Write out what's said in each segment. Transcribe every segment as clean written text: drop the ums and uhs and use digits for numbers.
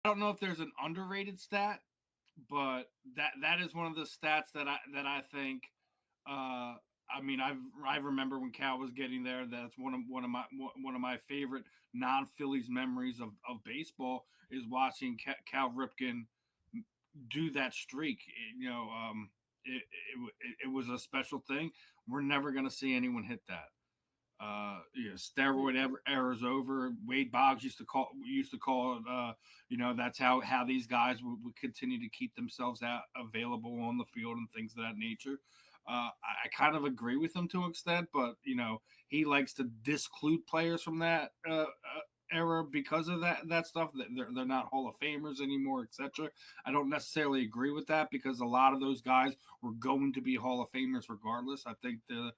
don't know if there's an underrated stat, but that is one of the stats that I think. Uh, I mean, I remember when Cal was getting there. That's one of my favorite non-Phillies memories of baseball is watching Cal Ripken do that streak. It was a special thing. We're never going to see anyone hit that. Steroid era's over. Wade Boggs used to call it. That's how these guys would continue to keep themselves available on the field and things of that nature. I kind of agree with him to an extent, but he likes to disclude players from that era because of that stuff. That they're not Hall of Famers anymore, etc. I don't necessarily agree with that because a lot of those guys were going to be Hall of Famers regardless. I think the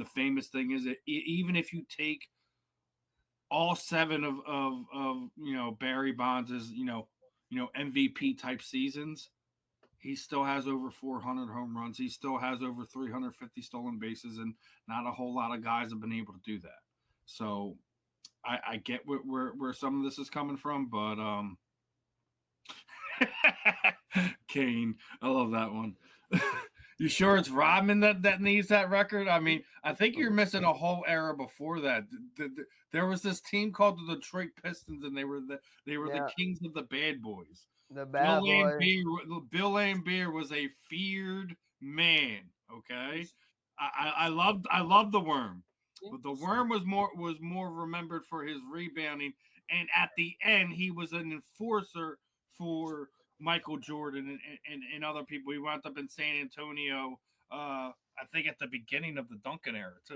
famous thing is that even if you take all seven of Barry Bonds' MVP type seasons, he still has over 400 home runs. He still has over 350 stolen bases, and not a whole lot of guys have been able to do that. So I get where some of this is coming from, but Kane, I love that one. You sure it's Rodman that needs that record? I mean, I think you're missing a whole era before that. There was this team called the Detroit Pistons, and they were the Yeah, kings of the bad boys. the Bill bad boy. Laimbeer, Bill Laimbeer was a feared man. Okay, I loved the Worm, but the Worm was more remembered for his rebounding, and at the end he was an enforcer for Michael Jordan and other people. He wound up in San Antonio. I think at the beginning of the Duncan era too.